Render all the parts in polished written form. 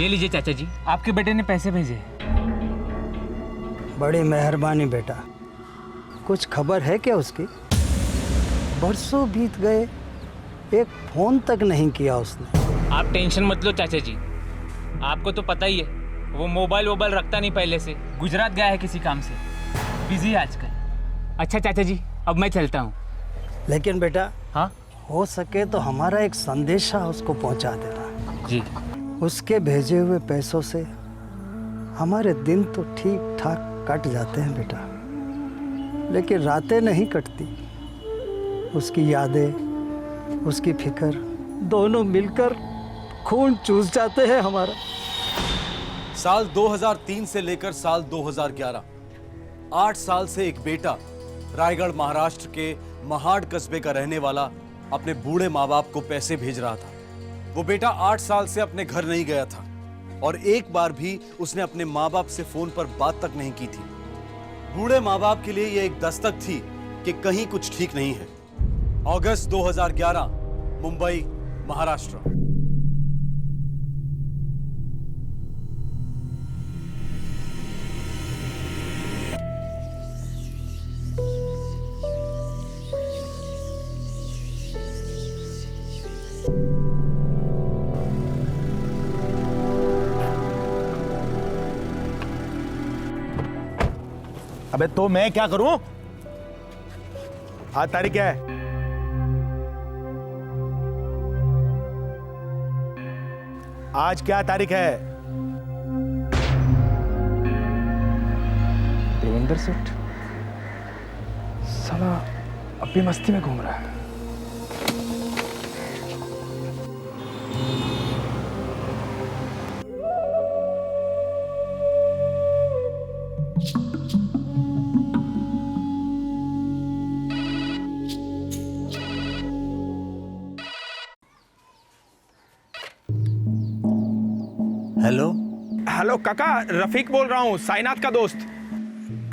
ये लीजिए चाचा जी, आपके बेटे ने पैसे भेजे। बड़ी मेहरबानी बेटा। कुछ खबर है क्या उसकी? बरसों बीत गए, एक फोन तक नहीं किया उसने। आप टेंशन मत लो चाचा जी, आपको तो पता ही है वो मोबाइल रखता नहीं पहले से। गुजरात गया है किसी काम से, बिजी है आजकल। अच्छा चाचा जी, अब मैं चलता हूँ। लेकिन बेटा, हाँ हो सके तो हमारा एक संदेशा उसको पहुंचा देना जी। उसके भेजे हुए पैसों से हमारे दिन तो ठीक ठाक कट जाते हैं बेटा, लेकिन रातें नहीं कटती। उसकी यादें, उसकी फिक्र दोनों मिलकर खून चूस जाते हैं हमारा। साल 2003 से लेकर साल 2011, 8 साल से एक बेटा रायगढ़ महाराष्ट्र के महाड़ कस्बे का रहने वाला अपने बूढ़े माँ बाप को पैसे भेज रहा था। वो बेटा 8 साल से अपने घर नहीं गया था और एक बार भी उसने अपने माँ बाप से फोन पर बात तक नहीं की थी। बूढ़े माँ बाप के लिए यह एक दस्तक थी कि कहीं कुछ ठीक नहीं है। अगस्त 2011, मुंबई, महाराष्ट्र। अबे तो मैं क्या करूं? आज तारीख क्या है? आज क्या तारीख है? देवेंद्र सेठ साला अब भी मस्ती में घूम रहा है। हेलो हेलो काका, रफीक बोल रहा हूँ, साईनाथ का दोस्त।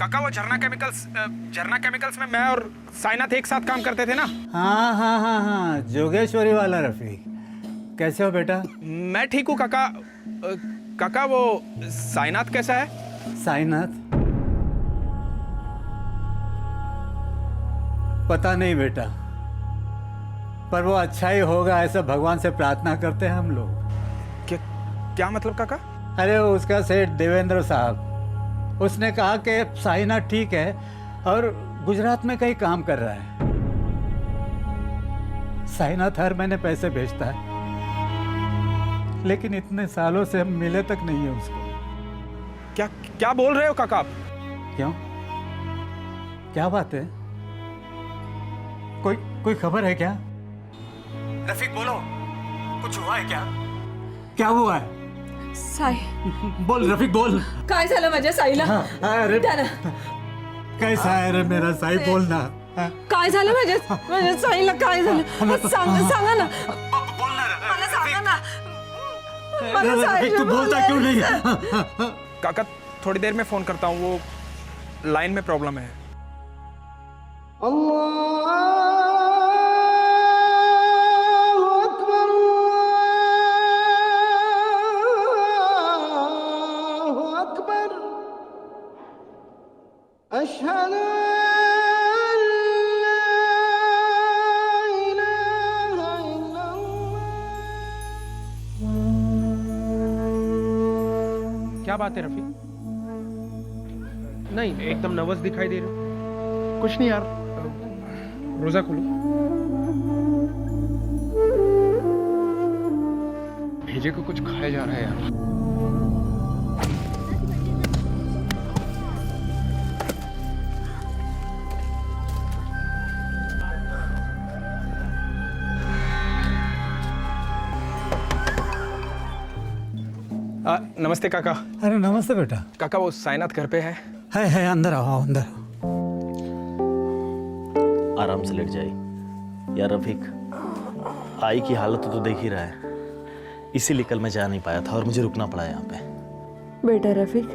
काका वो झरना केमिकल्स में मैं और साईनाथ एक साथ काम करते थे ना। हाँ हाँ हाँ हाँ, जोगेश्वरी वाला रफीक। कैसे हो बेटा? मैं ठीक हूँ काका। काका वो साईनाथ कैसा है? साईनाथ पता नहीं बेटा, पर वो अच्छा ही होगा ऐसा भगवान से प्रार्थना करते हैं हम लोग। क्या मतलब काका? अरे उसका सेठ देवेंद्र साहब, उसने कहा कि साईनाथ ठीक है और गुजरात में कहीं काम कर रहा है। साईनाथ हर महीने पैसे भेजता है, लेकिन इतने सालों से हम मिले तक नहीं है उसको। क्या बोल रहे हो काका आप? क्यों, क्या बात है? कोई खबर है क्या? रफीक बोलो, कुछ हुआ है क्या? क्या हुआ है? साई, बोल रफीक बोल। काय झालं माझ्या साईला? अरे त्याला कैसा है रे मेरा साई, बोलना। काय झालं माझ्या साईला? काय झालं? सांगा ना, बोल ना मला सांगा ना। मला रफीक तू बोलता क्यों नहीं? काका थोड़ी देर में फोन करता हूँ, वो लाइन में प्रॉब्लम है। क्या बात है रफीक? नहीं, एकदम नर्वस दिखाई दे रहे हो। कुछ नहीं यार। रोजा खोलो। भेजे को कुछ खाया जा रहा है यार। नमस्ते काका। अरे नमस्ते बेटा। काका वो साईनाथ घर पे है? है, अंदर आओ, अंदर आओ। आराम से लेट जाइए। यार रफीक, आई की हालत तो देख ही रहा है, इसीलिए कल मैं जा नहीं पाया था और मुझे रुकना पड़ा यहाँ पे। बेटा रफीक,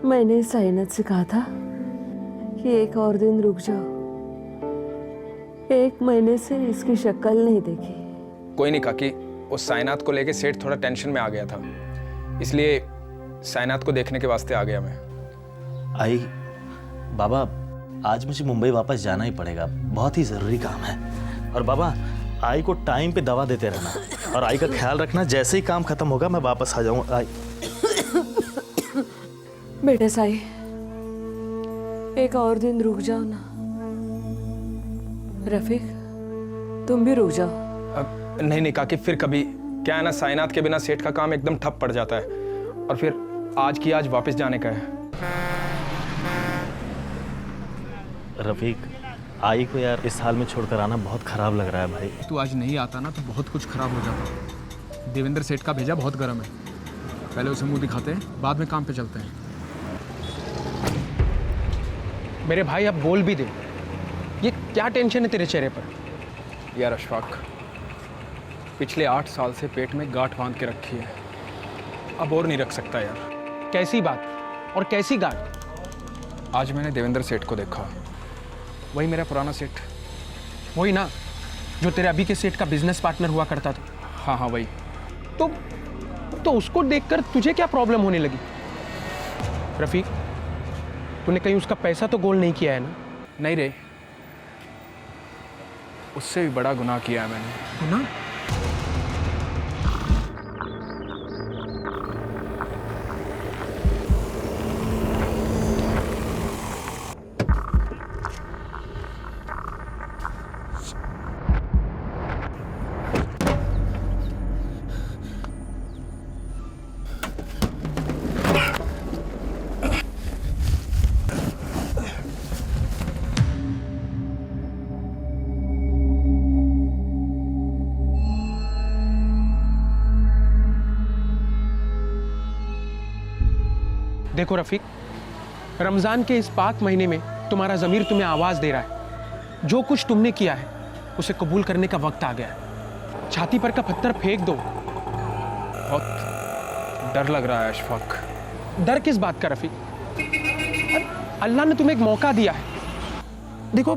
मैंने साईनाथ से कहा था कि एक और दिन रुक जाओ। 1 महीने से इसकी शक्ल नहीं देखी। कोई नहीं काकी, वो साईनाथ को लेके सेठ थोड़ा टेंशन में आ गया था। इसलिए साइनाथ को देखने के वास्ते आ गया मैं। आई बाबा, आज मुझे मुंबई वापस जाना ही पड़ेगा, बहुत ही ज़रूरी काम है। और बाबा, आई को टाइम पे दवा देते रहना और आई का ख्याल रखना। जैसे ही काम खत्म होगा मैं वापस आ जाऊंगा। आई बेटा साई, एक और दिन रुक जाओ ना। रफीक, तुम भी रुक जाओ। नहीं काकी, फिर कभी। क्या है ना, साइनाथ के बिना सेठ का काम एकदम ठप पड़ जाता है, और फिर आज की आज वापस जाने का है। रफीक, आई को यार इस हाल में छोड़कर आना बहुत खराब लग रहा है भाई। तू आज नहीं आता ना तो बहुत कुछ खराब हो जाता। देवेंद्र सेठ का भेजा बहुत गर्म है, पहले उसे मुंह दिखाते हैं, बाद में काम पे चलते हैं। मेरे भाई अब बोल भी दे, ये क्या टेंशन है तेरे चेहरे पर? यार अशफाक, पिछले 8 साल से पेट में गांठ बांध के रखी है, अब और नहीं रख सकता यार। कैसी बात और कैसी गांठ? आज मैंने देवेंद्र सेठ को देखा, वही मेरा पुराना सेठ, वही ना जो तेरे अभी के सेठ का बिजनेस पार्टनर हुआ करता था। हाँ हाँ वही। तो उसको देखकर तुझे क्या प्रॉब्लम होने लगी? रफीक, तूने कहीं उसका पैसा तो गोल नहीं किया है ना? नहीं रे, उससे भी बड़ा गुनाह किया है मैंने। गुनाह? देखो रफीक, रमज़ान के इस पाक महीने में तुम्हारा ज़मीर तुम्हें आवाज़ दे रहा है। जो कुछ तुमने किया है उसे कबूल करने का वक्त आ गया है। छाती पर का पत्थर फेंक दो। बहुत डर लग रहा है अशफाक। डर किस बात का रफीक? अल्लाह ने तुम्हें एक मौका दिया है। देखो,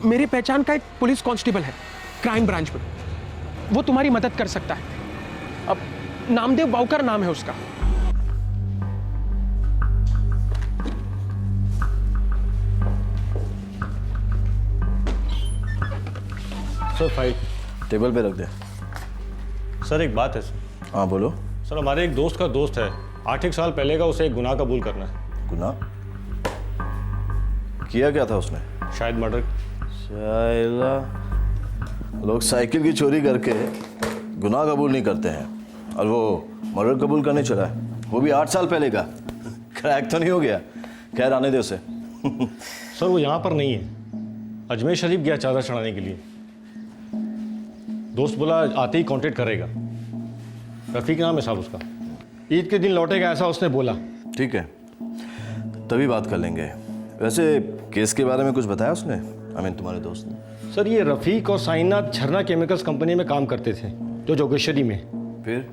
मेरी पहचान का एक पुलिस कांस्टेबल है क्राइम ब्रांच में, वो तुम्हारी मदद कर सकता है। अब नामदेव बावकर नाम है उसका। सर फाइल टेबल पे रख दे। सर एक बात है सर। हाँ बोलो। सर हमारे एक दोस्त का दोस्त है, 8 साल पहले का, उसे एक गुनाह कबूल करना है। गुनाह किया क्या था उसने? शायद मर्डर। शायला, लोग साइकिल की चोरी करके गुनाह कबूल नहीं करते हैं, और वो मर्डर कबूल करने चला है, वो भी 8 साल पहले का। क्रैक तो नहीं हो गया? खैर आने दे उसे। सर वो यहाँ पर नहीं है, अजमेर शरीफ गया चादर चढ़ाने के लिए। दोस्त बोला आते ही कांटेक्ट करेगा। रफीक नाम है साहब उसका। ईद के दिन लौटेगा ऐसा उसने बोला। ठीक है, तभी बात कर लेंगे। वैसे केस के बारे में कुछ बताया उसने? तुम्हारे दोस्त ने? सर ये रफीक और साईनाथ झरना केमिकल्स कंपनी में काम करते थे, जो जोगेश्वरी में। फिर?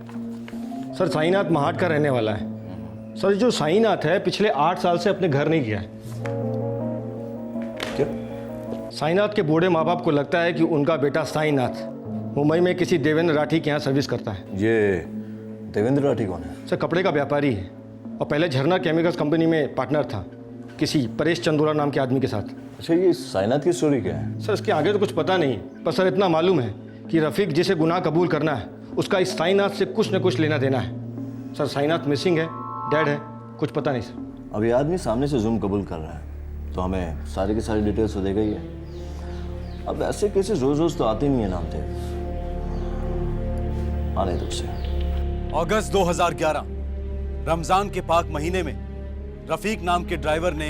सर साईनाथ महाट का रहने वाला है। सर जो साईनाथ है पिछले 8 साल से अपने घर नहीं गया है। क्या? साईनाथ के बूढ़े माँ बाप को लगता है कि उनका बेटा साईनाथ मुंबई में किसी देवेंद्र राठी के यहाँ सर्विस करता है। ये देवेंद्र राठी कौन है? सर कपड़े का व्यापारी है, और पहले झरना केमिकल्स कंपनी में पार्टनर था किसी परेश चंदोला नाम के आदमी के साथ। अच्छा, ये साईनाथ की स्टोरी क्या है? सर इसके आगे तो कुछ पता नहीं, पर सर इतना मालूम है कि रफीक जिसे गुनाह कबूल करना है उसका इस साईनाथ से कुछ न कुछ लेना देना है। सर साईनाथ मिसिंग है, डेड है, कुछ पता नहीं सर। अब ये आदमी सामने से जुर्म कबूल कर रहा है तो हमें सारी की सारी डिटेल्स तो देगा ही है। अब ऐसे केसेस रोज रोज तो आते नहीं है नाम थे। आने दो उसे। अगस्त 2011 रमजान के पाक महीने में रफीक नाम के ड्राइवर ने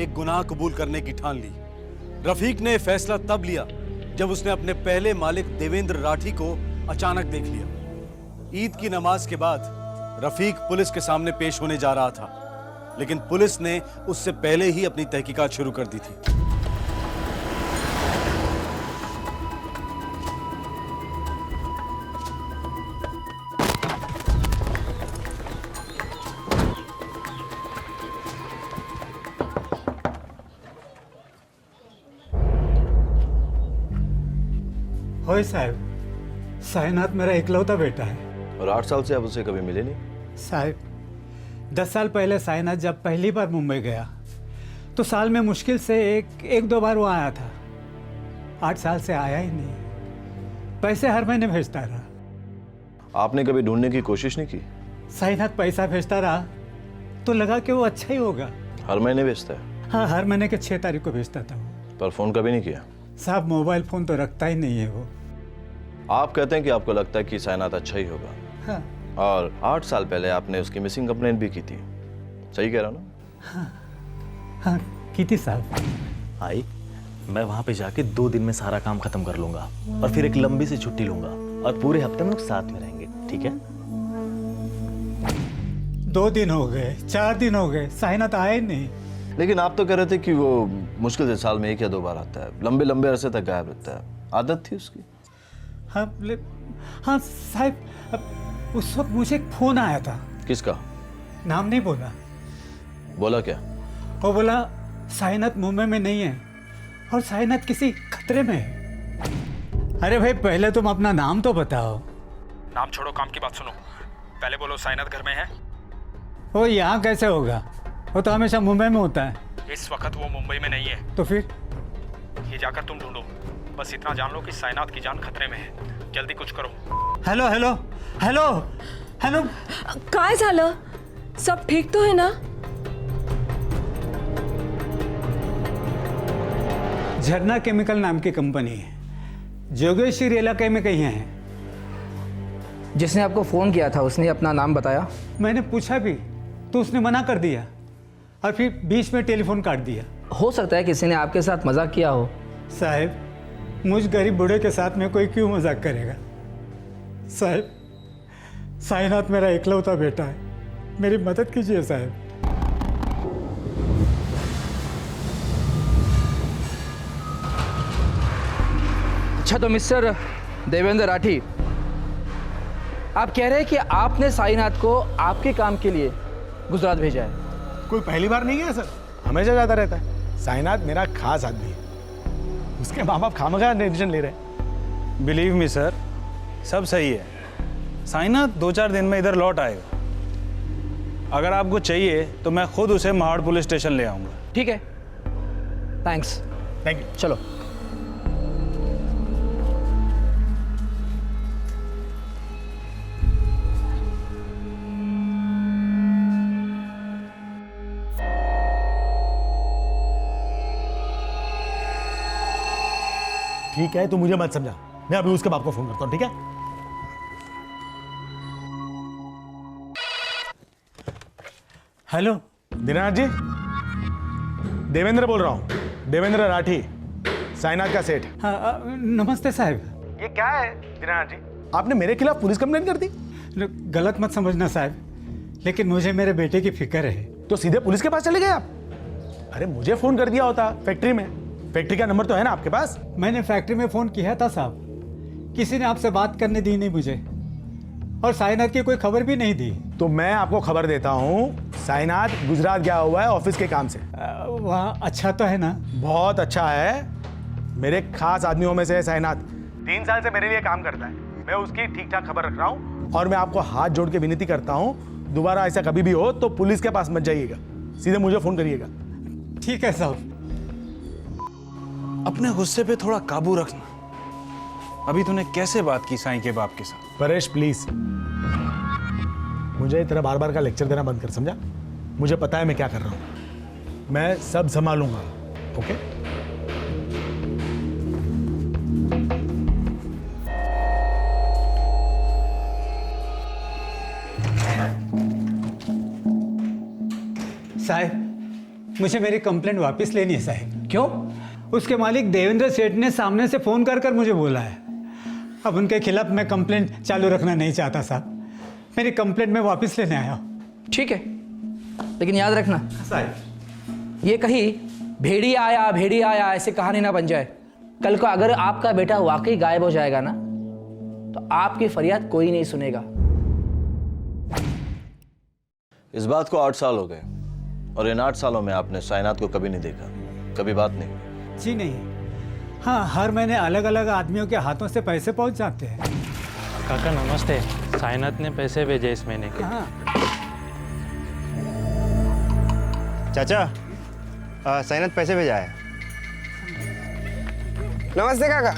एक गुनाह कबूल करने की ठान ली। रफीक ने फैसला तब लिया जब उसने अपने पहले मालिक देवेंद्र राठी को अचानक देख लिया। ईद की नमाज के बाद रफीक पुलिस के सामने पेश होने जा रहा था, लेकिन पुलिस ने उससे पहले ही अपनी तहकीकात शुरू कर दी थी। होए साहब, साईनाथ मेरा इकलौता बेटा है। और 8 साल से आप उसे कभी मिले नहीं? साहब, 10 साल पहले साइनाथ जब पहली बार मुंबई गया तो साल में मुश्किल से एक दो बार वो आया था। 8 साल से आया ही नहीं। पैसे हर महीने भेजता रहा। आपने कभी ढूंढने की कोशिश नहीं की? साइनाथ पैसा भेजता रहा तो लगा कि वो अच्छा ही होगा। हर महीने भेजता है? हाँ, हर महीने के 6 तारीख को भेजता था वो। पर फोन कभी नहीं किया? साहब मोबाइल फ़ोन तो रखता ही नहीं है वो। आप कहते हैं कि आपको लगता है कि साइनाथ अच्छा ही होगा। हाँ और 8 साल पहले आपने उसकी मिसिंग कंप्लेंट भी की थी, सही कह रहा हूं ना? हाँ, की थी साहब। आई, मैं वहाँ पे जाके 2 दिन में सारा काम खत्म कर लूंगा और फिर एक लंबी सी छुट्टी लूंगा और पूरे हफ्ते में लोग साथ में रहेंगे, ठीक है? 2 दिन हो गए, 4 दिन हो गए, साइनाथ आया ही नहीं। लेकिन आप तो कह रहे थे कि वो मुश्किल से साल में 1 या 2 बार आता है, लंबे लंबे अरसे तक गायब रहता है। आदत थी उसकी? हाँ साहब, उस वक्त मुझे एक फ़ोन आया था। किसका? नाम नहीं बोला। बोला क्या? वो बोला साइनाथ मुंबई में नहीं है और साइनाथ किसी खतरे में है। अरे भाई पहले तुम अपना नाम तो बताओ। नाम छोड़ो, काम की बात सुनो। पहले बोलो साइनाथ घर में है? वो यहाँ कैसे होगा? वो तो हमेशा मुंबई में होता है। इस वक्त वो मुंबई में नहीं है। तो फिर? ये जाकर तुम ढूंढो। बस इतना जान लो कि साइनाथ की जान खतरे में है। जल्दी कुछ करो। Hello hello hello hello. काय झालं? सब ठीक तो है ना? झरना केमिकल नाम की कंपनी है, जोगेश्वरी इलाके में कहीं है। जिसने आपको फ़ोन किया था उसने अपना नाम बताया? मैंने पूछा भी तो उसने मना कर दिया और फिर बीच में टेलीफोन काट दिया। हो सकता है किसी ने आपके साथ मजाक किया हो। साहब, मुझ गरीब बूढ़े के साथ में कोई क्यों मजाक करेगा? साहब, साइनाथ मेरा इकलौता बेटा है, मेरी मदद कीजिए साहब। अच्छा तो मिस्टर देवेंद्र राठी, आप कह रहे हैं कि आपने साईनाथ को आपके काम के लिए गुजरात भेजा है? कोई पहली बार नहीं गया सर, हमेशा जाता रहता है। साईनाथ मेरा खास आदमी है। उसके माँ बाप खामखा डिसीजन ले रहे हैं। बिलीव मी सर, सब सही है। साईनाथ 2-4 दिन में इधर लौट आएगा। अगर आपको चाहिए तो मैं खुद उसे महाड़ पुलिस स्टेशन ले आऊँगा। ठीक है, थैंक्स। Thank you. चलो। ठीक है, तू मुझे मत समझा। मैं अभी उसके बाप को फोन करता हूँ, ठीक है? हेलो दीनानाथ जी, देवेंद्र बोल रहा हूँ। देवेंद्र राठी, साईनाथ का सेठ। हाँ, नमस्ते साहब। ये क्या है दीनानाथ जी? आपने मेरे खिलाफ पुलिस कंप्लेंट कर दी? गलत मत समझना साहब, लेकिन मुझे मेरे बेटे की फिक्र है। तो सीधे पुलिस के पास चले गए आप? अरे मुझे फोन कर दिया होता फैक्ट्री में। फैक्ट्री का नंबर तो है ना आपके पास? मैंने फैक्ट्री में फ़ोन किया था साहब, किसी ने आपसे बात करने दी नहीं मुझे, और साईनाथ की कोई खबर भी नहीं दी। तो मैं आपको खबर देता हूँ, साईनाथ गुजरात गया हुआ है ऑफिस के काम से। वहाँ अच्छा तो है ना? बहुत अच्छा है, मेरे खास आदमियों में से है साईनाथ। 3 साल से मेरे लिए काम करता है। मैं उसकी ठीक ठाक खबर रख रहा हूँ और मैं आपको हाथ जोड़ के विनती करता हूँ, दोबारा ऐसा कभी भी हो तो पुलिस के पास मत जाइएगा, सीधे मुझे फोन करिएगा। ठीक है साहब। अपने गुस्से पे थोड़ा काबू रखना। अभी तूने कैसे बात की साईं के बाप के साथ? परेश प्लीज, मुझे तेरा बार बार का लेक्चर देना बंद कर, समझा? मुझे पता है मैं क्या कर रहा हूँ, मैं सब संभालूंगा। ओके? साहब, मुझे मेरी कंप्लेंट वापस लेनी है साहब। क्यों? उसके मालिक देवेंद्र सेठ ने सामने से फ़ोन कर मुझे बोला है। अब उनके खिलाफ मैं कंप्लेंट चालू रखना नहीं चाहता साहब। मेरी कंप्लेंट मैं वापस लेने आया हूँ। ठीक है, लेकिन याद रखना साहब, ये कहीं भेड़िया आया ऐसे कहानी ना बन जाए। कल को अगर आपका बेटा वाकई गायब हो जाएगा ना, तो आपकी फरियाद कोई नहीं सुनेगा। इस बात को 8 साल हो गए और इन 8 सालों में आपने साईनाथ को कभी नहीं देखा, कभी बात नहीं? जी नहीं। हाँ, हर महीने अलग अलग आदमियों के हाथों से पैसे पहुंच जाते हैं। काका नमस्ते, साईनाथ ने पैसे भेजे इस महीने के। हाँ, चाचा साइनाथ पैसे भेजा है। नमस्ते काका।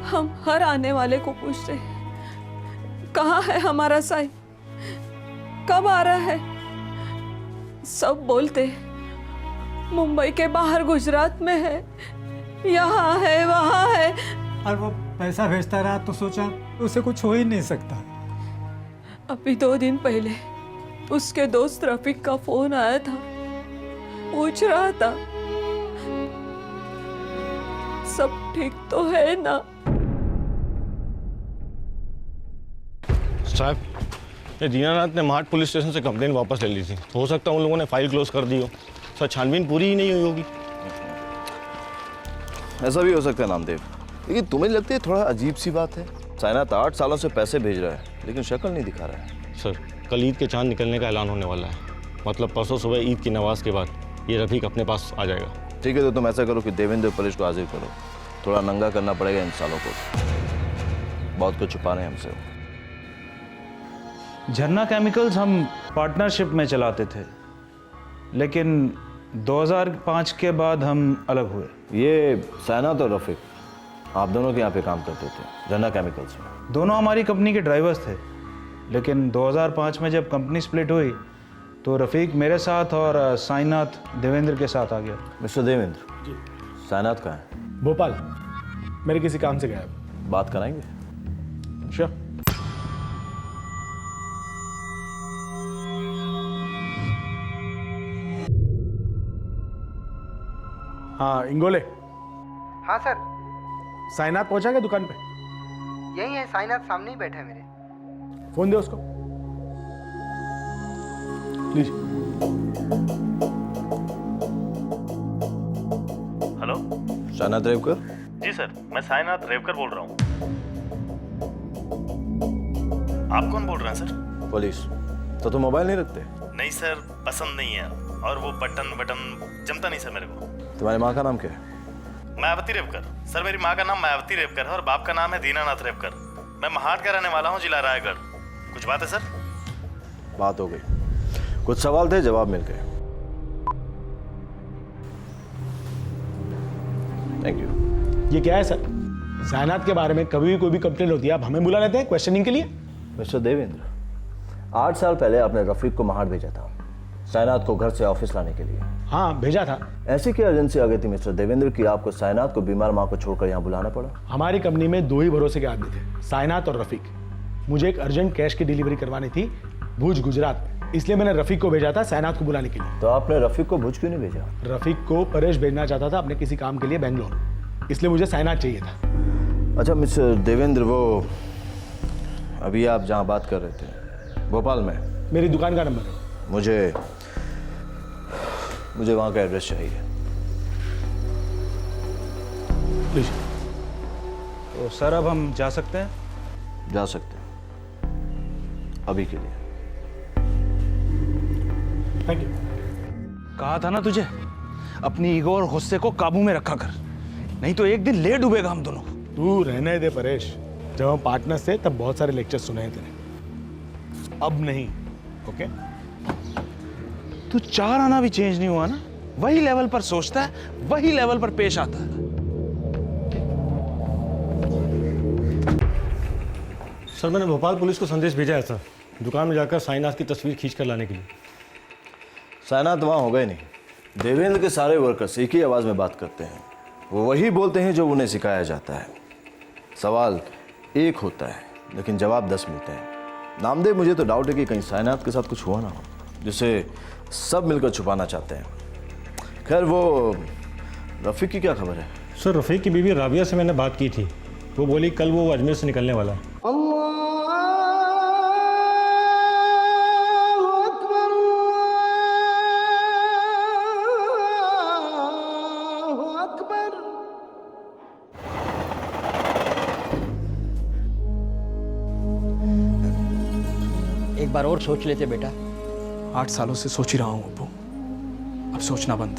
हम हर आने वाले को पूछते हैं, कहाँ है हमारा साई, कब आ रहा है। सब बोलते हैं मुंबई के बाहर गुजरात में है, यहाँ है वहाँ है। और वो पैसा भेजता रहा तो सोचा उसे कुछ हो ही नहीं सकता। अभी 2 दिन पहले उसके दोस्त रफीक का फोन आया था, पूछ रहा था सब ठीक तो है ना। साहब, ये दीनानाथ ने महाट पुलिस स्टेशन से कंप्लेन वापस ले ली थी। हो सकता है उन लोगों ने फाइल क्लोज कर दी हो। सर, छानबीन पूरी ही नहीं हुई होगी। ऐसा भी हो सकता है नामदेव, लेकिन तुम्हें लगती है थोड़ा अजीब सी बात है। साइनाथ 8 सालों से पैसे भेज रहा है लेकिन शक्ल नहीं दिखा रहा है। सर, कल ईद के चांद निकलने का ऐलान होने वाला है। मतलब परसों सुबह ईद की नमाज के बाद ये रफीक अपने पास आ जाएगा। ठीक है, तो तुम ऐसा करो कि देवेंद्र परेश को हाजिर करो। थोड़ा नंगा करना पड़ेगा इन सालों को, बहुत कुछ छुपा रहे हैं हमसे। झरना केमिकल्स हम पार्टनरशिप में चलाते थे, लेकिन 2005 के बाद हम अलग हुए। ये साइनाथ और रफीक आप दोनों के यहाँ पे काम करते थे झरना केमिकल्स में। दोनों हमारी कंपनी के ड्राइवर्स थे, लेकिन 2005 में जब कंपनी स्प्लिट हुई तो रफीक मेरे साथ और साईनाथ देवेंद्र के साथ आ गया। मिस्टर देवेंद्र जी, साइनाथ कहाँ है? भोपाल मेरे किसी काम से गया है। बात कराएंगे? श्योर। हाँ इंगोले। हाँ सर, साइनाथ पहुंचा क्या दुकान पे? यही है, साईनाथ सामने ही बैठे हैं मेरे। फोन दे उसको। लीजिए। हेलो। साइनाथ रेवकर? जी सर, मैं साईनाथ रेवकर बोल रहा हूँ। आप कौन बोल रहे हैं सर? पुलिस। तो तुम मोबाइल नहीं रखते? नहीं सर, पसंद नहीं है, और वो बटन जमता नहीं सर मेरे को। तुम्हारी माँ का नाम क्या है? मायावती रेवकर। सर, मेरी माँ का नाम मायावती रेवकर है और बाप का नाम है दीनानाथ रेवकर। मैं महाट का रहने वाला हूँ, जिला रायगढ़। कुछ बात है सर? बात हो गई। कुछ सवाल थे, जवाब मिल गए। Thank you. ये क्या है सर? साइनाथ के बारे में कभी भी कोई भी कंप्लेंट होती है आप हमें बुला लेते हैं क्वेश्चनिंग के लिए? मिस्टर देवेंद्र, 8 साल पहले आपने रफीक को महाट भेजा था साइनाथ को घर से ऑफिस लाने के लिए। हाँ भेजा था। ऐसी क्या एजेंसी आ गई थी मिस्टर देवेंद्र कि आपको साइनाथ को बीमार माँ को छोड़कर यहाँ बुलाना पड़ा? हमारी कंपनी में 2 ही भरोसे के आदमी थे, साइनाथ और रफीक। मुझे एक अर्जेंट कैश की डिलीवरी करवानी थी भुज गुजरात, इसलिए मैंने रफीक को भेजा था साइनाथ को बुलाने के लिए। तो आपने रफीक को भुज क्यों नहीं भेजा? रफीक को परेश भेजना चाहता था अपने किसी काम के लिए बेंगलोर, इसलिए मुझे साइनाथ चाहिए था। अच्छा मिस्टर देवेंद्र, वो अभी आप जहाँ बात कर रहे थे भोपाल में, मेरी दुकान का नंबर है। मुझे वहाँ का एड्रेस चाहिए। तो सर अब हम जा सकते हैं? जा सकते हैं, अभी के लिए। Thank you. कहा था ना तुझे, अपनी ईगो और गुस्से को काबू में रखा कर, नहीं तो एक दिन ले डूबेगा हम दोनों। तू रहने दे परेश, जब हम पार्टनर्स थे तब बहुत सारे लेक्चर सुने हैं तेरे, अब नहीं। ओके? तू 4 आना भी चेंज नहीं हुआ ना, वही लेवल पर सोचता है, वही लेवल पर पेश आता है। सर, मैंने भोपाल पुलिस को संदेश भेजा है सर, दुकान में जाकर साईनाथ की तस्वीर खींच कर लाने के लिए। साइनाथ वहाँ हो गए नहीं। देवेंद्र के सारे वर्कर्स एक ही आवाज़ में बात करते हैं, वो वही बोलते हैं जो उन्हें सिखाया जाता है। सवाल एक होता है लेकिन जवाब 10 मिलते हैं। नामदेव, मुझे तो डाउट है कि कहीं साइनाथ के साथ कुछ हुआ ना हो जिसे सब मिलकर छुपाना चाहते हैं। खैर, वो रफीक की क्या खबर है? सर, रफ़ीक की बीवी राबिया से मैंने बात की थी, वो बोली कल वो अजमेर से निकलने वाला है। एक बार और सोच लेते बेटा। 8 सालों से सोच ही रहा हूँ अब्बू, अब सोचना बंद,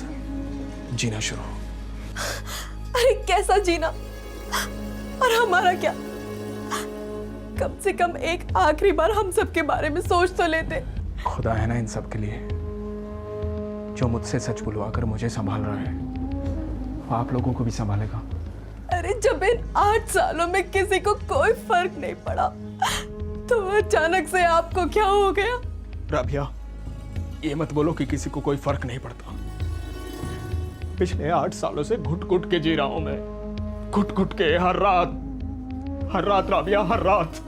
जीना शुरू। अरे कैसा जीना, और हमारा क्या? कम से कम एक आखिरी बार हम सब के बारे में सोच तो लेते। खुदा है ना इन सब के लिए, जो मुझसे सच बुलवा कर मुझे संभाल रहा है, वो आप लोगों को भी संभालेगा। अरे जब इन 8 सालों में किसी को कोई फर्क नहीं पड़ा, तो अचानक से आपको क्या हो गया? राबिया, ये मत बोलो कि किसी को कोई फर्क नहीं पड़ता। पिछले 8 सालों से घुट घुट के जी रहा हूं मैं, घुट घुट के हर रात राबिया, हर रात।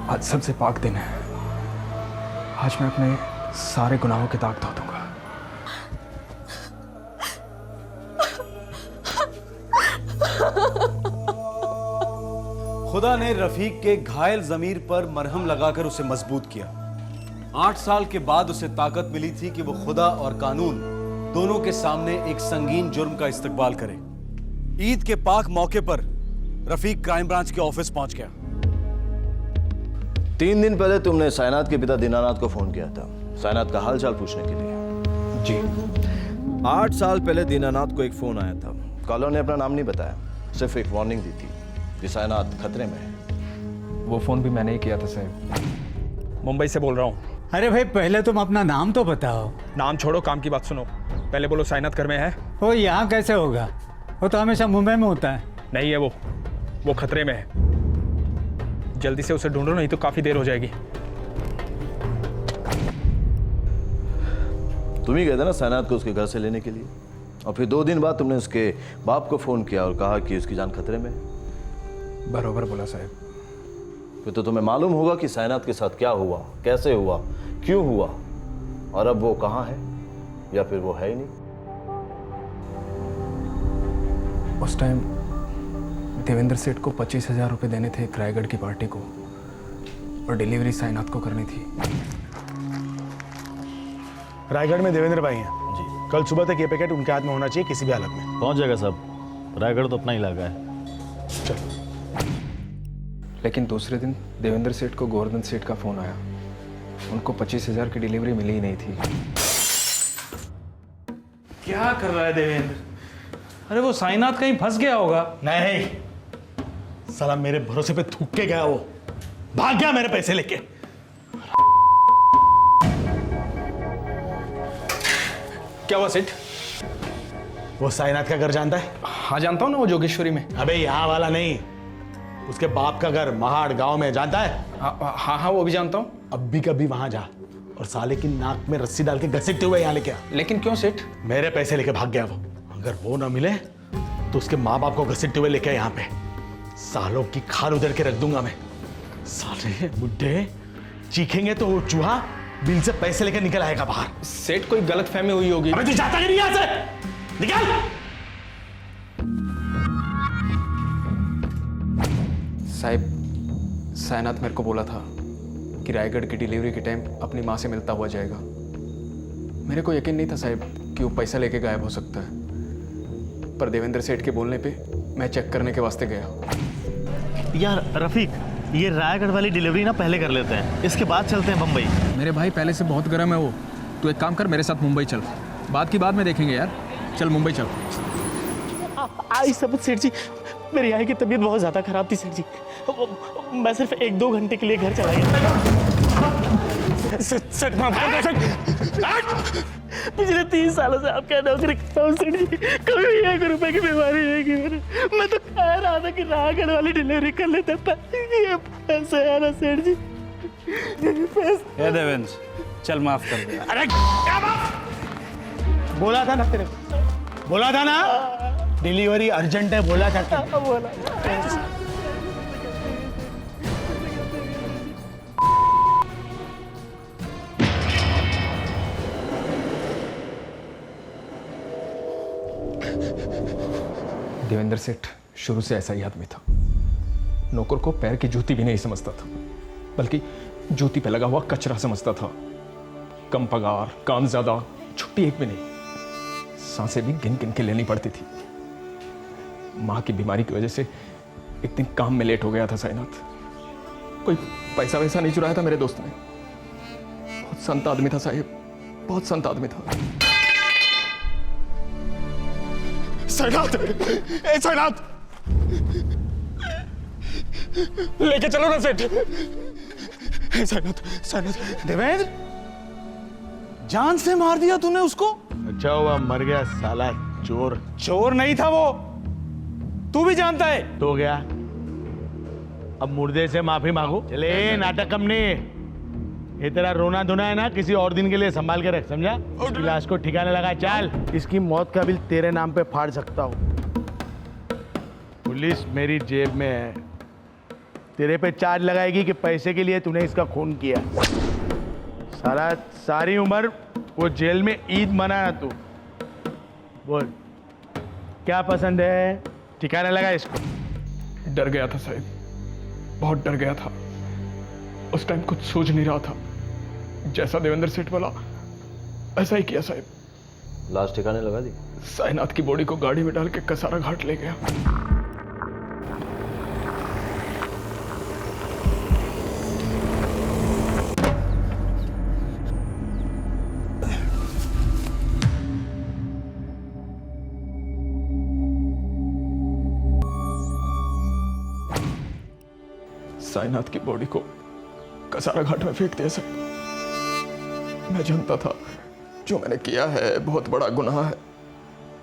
आज सबसे पाक दिन है। आज मैं अपने सारे गुनाहों के दाग धो दूंगा। खुदा ने रफीक के घायल जमीर पर मरहम लगाकर उसे मजबूत किया। 8 साल के बाद उसे ताकत मिली थी कि वो खुदा और कानून दोनों के सामने एक संगीन जुर्म का इस्तकबाल करे। ईद के पाक मौके पर रफीक क्राइम ब्रांच के ऑफिस पहुंच गया। 3 दिन पहले तुमने साइनात के पिता दीनानाथ को फोन किया था, साइनात का हालचाल पूछने के लिए। जी। 8 साल पहले दीनानाथ को एक फोन आया था। कॉलर ने अपना नाम नहीं बताया, सिर्फ एक वार्निंग दी थी कि साइनात खतरे में है। वो फोन भी मैंने ही किया था साहब। मुंबई से बोल रहा हूँ। अरे भाई पहले तुम अपना नाम तो बताओ। नाम छोड़ो, काम की बात सुनो। पहले बोलो साइनात घर में है? वो यहाँ कैसे होगा, वो तो हमेशा मुंबई में होता है। नहीं है वो खतरे में है। जल्दी से उसे ढूंढो, नहीं तो काफी देर हो जाएगी। तुम ही गए थे ना साइनात को उसके घर से लेने के लिए, और फिर 2 दिन बाद तुमने उसके बाप को फोन किया और कहा कि उसकी जान खतरे में है। बराबर बोला साहब। फिर तो तुम्हें मालूम होगा कि साइनात के साथ क्या हुआ, कैसे हुआ, क्यों हुआ, और अब वो कहाँ है, या फिर वो है ही नहीं। उस टाइम देवेंद्र सेठ को 25,000 रुपये देने थे रायगढ़ की पार्टी को, और डिलीवरी साइनात को करनी थी। रायगढ़ में देवेंद्र भाई हैं जी। कल सुबह तक ये पैकेट उनके हाथ में होना चाहिए किसी भी हालत में। पहुंच जाएगा साहब, रायगढ़ तो अपना इलाका है। चलो। लेकिन दूसरे दिन देवेंद्र सेठ को गोवर्धन सेठ का फोन आया। उनको 25,000 की डिलीवरी मिली ही नहीं थी। क्या कर रहा है देवेंद्र? अरे वो साइनात कहीं फंस गया होगा। नहीं, साला मेरे भरोसे पे थूक के गया, वो भाग गया मेरे पैसे लेके। क्या हुआ सेठ? वो साइनात का घर जानता है? हाँ जानता हूँ ना, वो जोगेश्वरी में। अबे यहाँ वाला नहीं, उसके बाप का घर महाड़ गांव में, जानता है? हाँ वो भी जानता हूँ। अब भी कभी वहां जा और साले की नाक में रस्सी डाल के घसीटते हुए यहाँ लेके आ। लेकिन क्यों सेठ? मेरे पैसे लेके भाग गया वो। अगर वो ना मिले तो उसके माँ बाप को घसीटते हुए लेके यहाँ पे सालों की खाल उधर के रख दूंगा मैं। साले बुड्ढे चीखेंगे तो वो चूहा बिल से पैसे लेकर निकल आएगा बाहर। सेठ कोई गलतफहमी हुई होगी। अबे तू जाता नहीं यहाँ से, निकल। साहब, साइनात मेरे को बोला था कि रायगढ़ की डिलीवरी के टाइम अपनी माँ से मिलता हुआ जाएगा। मेरे को यकीन नहीं था साहब कि वो पैसा लेके गायब हो सकता है, पर देवेंद्र सेठ के बोलने पे मैं चेक करने के वास्ते गया। यार रफीक, ये रायगढ़ वाली डिलीवरी ना पहले कर लेते हैं, इसके बाद चलते हैं मुंबई। मेरे भाई पहले से बहुत गर्म है वो। तू एक काम कर, मेरे साथ मुंबई चल। बात की बाद में देखेंगे यार। चल मुंबई चल। आई सब सेठ जी, मेरी आई की तबीयत बहुत ज़्यादा खराब थी सेठ जी। मैं सिर्फ 1-2 घंटे के लिए घर चला गया। पिछले 3 सालों से आपका नौकरी करता हूँ सेठ जी, कभी 1 रुपए की बीमारी नहीं की मैंने। मैं तो कह रहा था कि रायगढ़ वाली डिलीवरी कर लेते, ये पैसे है ना सेठ जी। ए देवेंद्र, चल माफ कर दे। अरे क्या बात? बोला था ना तेरे को, बोला था ना डिलीवरी अर्जेंट है, बोला था। बोला देवेंद्र सेठ शुरू से ऐसा ही आदमी था। नौकर को पैर की जूती भी नहीं समझता था, बल्कि जूती पे लगा हुआ कचरा समझता था। कम पगार, काम ज्यादा, छुट्टी एक भी नहीं। सांसें भी गिन गिन के लेनी पड़ती थी। माँ की बीमारी की वजह से एक दिन काम में लेट हो गया था साइनात। कोई पैसा वैसा नहीं चुराया था मेरे दोस्त ने। बहुत संत आदमी था साहिब, बहुत संत आदमी था। साइनाथ, ए साइनाथ, लेके चलो ना सेठ। साइनाथ, साइनाथ। देवेंद्र, जान से मार दिया तूने उसको? अच्छा हुआ मर गया साला चोर। चोर नहीं था वो, तू भी जानता है। तो गया, अब मुर्दे से माफी मांगो। चले नाटक कम नहीं, ये तेरा रोना धोना है ना, किसी और दिन के लिए संभाल के रख, समझा? इसकी लाश को ठिकाने लगा। चल, इसकी मौत का बिल तेरे नाम पे फाड़ सकता हूँ। पुलिस मेरी जेब में है, तेरे पे चार्ज लगाएगी कि पैसे के लिए तूने इसका खून किया। साला सारी उम्र वो जेल में ईद मनाया तू। बोल, क्या पसंद है? ठिकाने लगा इसको। डर गया था साहब, बहुत डर गया था। उस टाइम कुछ सूझ नहीं रहा था। जैसा देवेंद्र सेठ बोला ऐसा ही किया साहब। लाश ठिकाने लगा दी? साईनाथ की बॉडी को गाड़ी में डाल के कसारा घाट ले गया। साईनाथ की बॉडी को कसारा घाट में फेंक दिया साहब। मैं जानता था जो मैंने किया है बहुत बड़ा गुनाह है,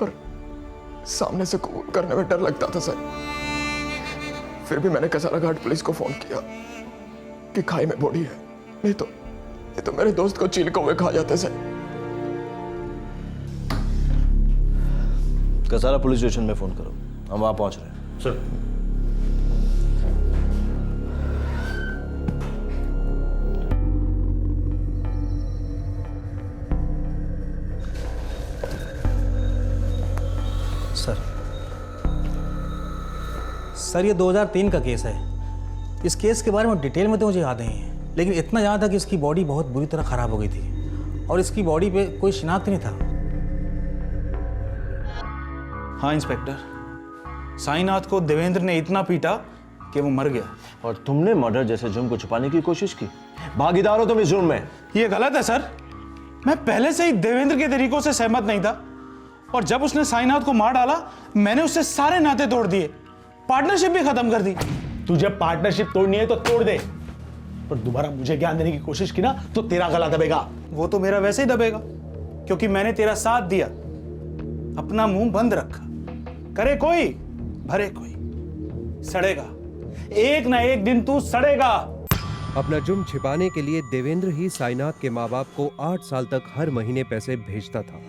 पर सामने से कबूल करने में डर लगता था साहब। फिर भी मैंने कसारा घाट पुलिस को फोन किया कि खाई में बॉडी है, नहीं तो मेरे दोस्त को चील कौवे खा जाते साहब। कसारा पुलिस स्टेशन में फोन करो, हम वहां पहुंच रहे हैं। सर। सर ये 2003 का केस है। इस केस के बारे में डिटेल में तो मुझे याद नहीं है, लेकिन इतना याद था कि इसकी बॉडी बहुत बुरी तरह खराब हो गई थी और इसकी बॉडी पे कोई शिनाख्त नहीं था। हाँ इंस्पेक्टर, साईनाथ को देवेंद्र ने इतना पीटा कि वो मर गया। और तुमने मर्डर जैसे जुर्म को छुपाने की कोशिश की। भागीदार हो तुम इस जुर्म में। ये गलत है सर। मैं पहले से ही देवेंद्र के तरीकों से सहमत नहीं था, और जब उसने साईनाथ को मार डाला मैंने उससे सारे नाते तोड़ दिए, पार्टनरशिप भी खत्म कर दी। तुझे पार्टनरशिप तोड़नी है तो तोड़ दे, पर दोबारा मुझे ज्ञान देने की कोशिश की ना तो तेरा गला दबेगा। वो तो मेरा वैसे ही दबेगा, क्योंकि मैंने तेरा साथ दिया। अपना मुंह बंद रखा, करे कोई भरे कोई, सड़ेगा एक ना एक दिन तू सड़ेगा। अपना जुर्म छिपाने के लिए देवेंद्र ही साईनाथ के माँ बाप को 8 साल तक हर महीने पैसे भेजता था।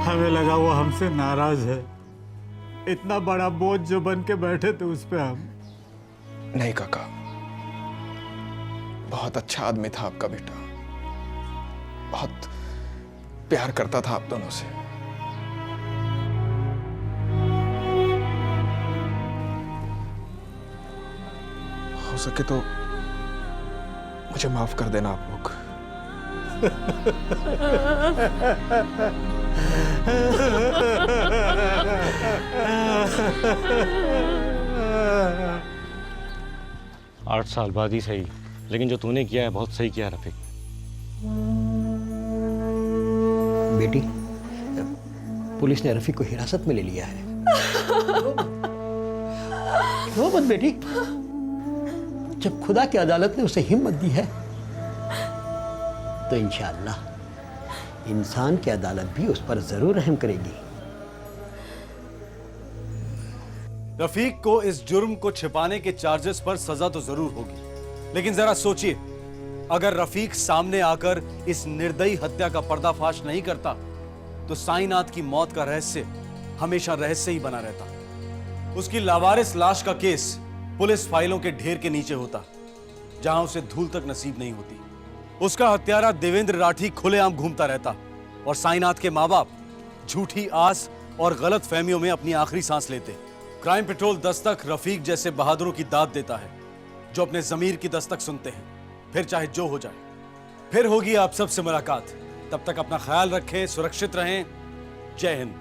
हमें लगा वो हमसे नाराज है। इतना बड़ा बोझ जो बन के बैठे थे उस पे हम। नहीं काका, बहुत अच्छा आदमी था आपका बेटा, बहुत प्यार करता था आप दोनों से। हो सके तो मुझे माफ कर देना आप लोग। 8 साल बाद ही सही, लेकिन जो तूने किया है बहुत सही किया रफीक। बेटी, पुलिस ने रफीक को हिरासत में ले लिया है। रो मत बेटी, जब खुदा की अदालत ने उसे हिम्मत दी है तो इंशाअल्लाह इंसान की अदालत भी उस पर जरूर रहम करेगी। रफीक को इस जुर्म को छिपाने के चार्जेस पर सजा तो जरूर होगी, लेकिन जरा सोचिए, अगर रफीक सामने आकर इस निर्दयी हत्या का पर्दाफाश नहीं करता तो साईनाथ की मौत का रहस्य हमेशा रहस्य ही बना रहता। उसकी लावारिस लाश का केस पुलिस फाइलों के ढेर के नीचे होता, जहां उसे धूल तक नसीब नहीं होती। उसका हत्यारा देवेंद्र राठी खुलेआम घूमता रहता और साईनाथ के माँ बाप झूठी आस और गलत फहमियों में अपनी आखिरी सांस लेते। क्राइम पेट्रोल दस्तक रफीक जैसे बहादुरों की दाद देता है, जो अपने जमीर की दस्तक सुनते हैं, फिर चाहे जो हो जाए। फिर होगी आप सबसे मुलाकात, तब तक अपना ख्याल रखें, सुरक्षित रहें। जय हिंद।